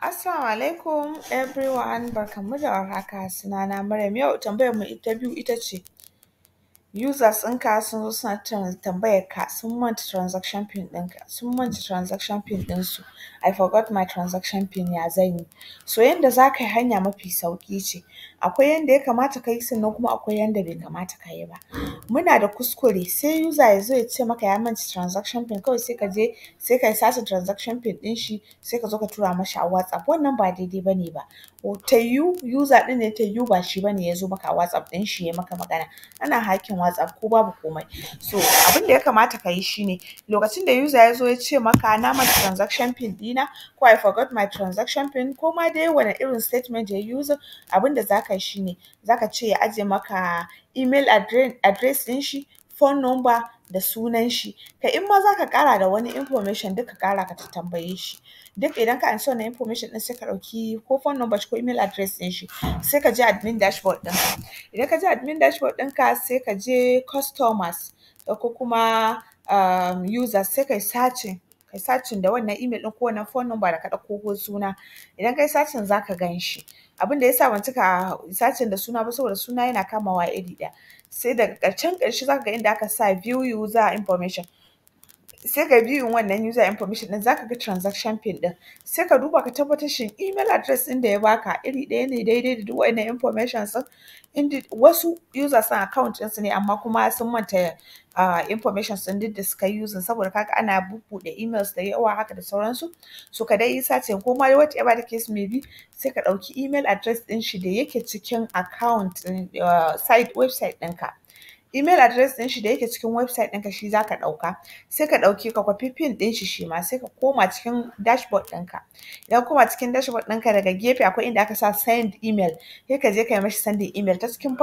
Assalamu alaikum everyone, barkanmu da warhaka, sunana Maryam. Yau tambayar mu ta biyu ita ce, users ɗinka sun zo suna tambayar ka sun manta transaction pin ɗinka, sun manta transaction pin ɗinsu. I forgot my transaction pin, ya zan yi? So yanda za ka yi hanya mafi sauƙi ce, akwai yanda ya kamata ka yi sannan kuma akwai yanda bai kamata ka yi ba. Muna da kuskure sai user ya zo ya ce maka ya manta transaction pin, kawai sai ka je sai ka yi searching transaction pin ɗin shi sai ka zo ka tura mashi a WhatsApp, wannan ba daidai ba ne ba. Ta yiwu user ɗin ne, ta yiwu ba shi ba ne ya zo maka a WhatsApp ɗin shi ya maka magana. Ana hacking WhatsApp ko babu komai. So abin da ya kamata ka yi shi ne, lokacin da user ya zo ya ce maka na manta transaction pin ɗina ko I forgot my transaction pin ko ma dai wane irin statement ya yi using, abin da za ka yi shi ne, za ka ce ya ajiye maka email address ɗin shi, phone number da sunan shi. Kai in ma za ka ƙara da wani information duk ka ƙara ka tambaye shi. Duk idan ka ansa wannan information ɗin sai ka ɗauki ko phone number shi ko email address ɗin shi, sai ka je admin dashboard ɗinka. Idan ka je admin dashboard ɗinka sai ka je customers ko kuma users sai kai searching da wannan email ɗin ko wannan phone number da ka ɗauko ko suna. Idan kai searching za ka gan shi. Abin da ya sa ban cika searching da suna ba saboda suna yana kamawa iri ɗaya. Sai daga ƙarshe za ka ga inda aka sa view user information. Sai ka view wannan user information ɗin, za ka ga transaction pin ɗin. Sai ka duba ka tabbatar shin email address ɗin da ya baka iri ɗaya ne daidai da duk waɗannan informations ɗin. Wasu users ɗin account ɗinsu ne amma kuma sun manta informations ɗin duk da suka yi using, saboda ka ga ana bubbuɗe emails da yawa haka da sauransu. So ka dai yi searching ko ma whatever the case may be, sai ka ɗauki email address ɗin shi da yake cikin account website ɗinka. Email address ɗin shi da yake cikin website ɗinka shi za ka ɗauka. Sai ka ɗauki ka kwafi pin ɗin shi ma sai ka koma cikin dashboard ɗinka. Idan ka koma cikin dashboard ɗinka daga gefe akwai inda aka sa send email, sai ka je ka yi mashi sending email ta cikin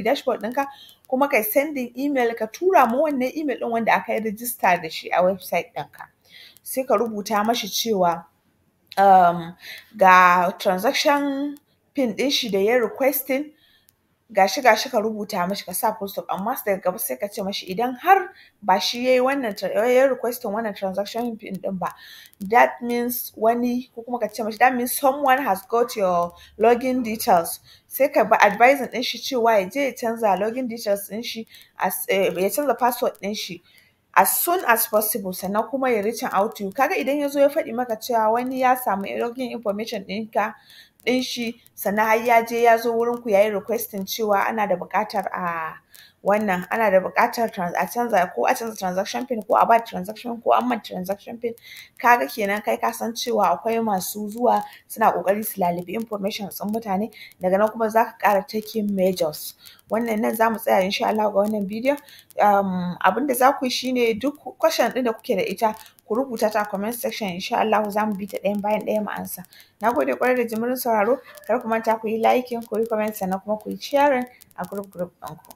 dashboard ɗinka, kuma kai sending email ka tura ma wannan email ɗin wanda aka yi register da shi a website ɗinka. Sai ka rubuta mashi cewa ga transaction pin ɗin shi da ya requesting, gashi ka rubuta mashi ka sa full stop, amma daga gaba sai ka ce mashi idan har ba shi ya yi requesting wannan transaction pin ɗin ba, that means wani ko kuma ka ce mashi that means someone has got your login details. Sai ka bi advising ɗin shi cewa ya je ya canza login details ɗin shi, ya canza password ɗin shi as soon as possible, sannan kuma ya reaching out to you. Ka ga idan ya zo ya faɗi maka cewa wani ya samu login information ɗin shi sannan har ya je ya zo wurin ku ya yi requesting cewa ana da buƙatar a canza transaction pin ko a bada transaction ko an manta transaction pin, ka ga kenan kai ka san cewa akwai masu zuwa suna ƙoƙari su lalubi informations ɗin mutane, daga nan kuma za ka ƙara taking measures. Wannan nan za mu tsaya in sha Allahu ga wannan bidiyon. Abin da za ku yi shi ne, duk question ɗin da kuke da ita ku rubuta ta a comment section, in sha Allahu za mu bi ta ɗaya bayan ɗaya mu amsa. Na gode ƙwarai da jimirin sauraro, kar ku manta ku yi liking, ku yi comment sannan kuma ku yi sharing a group ɗinku.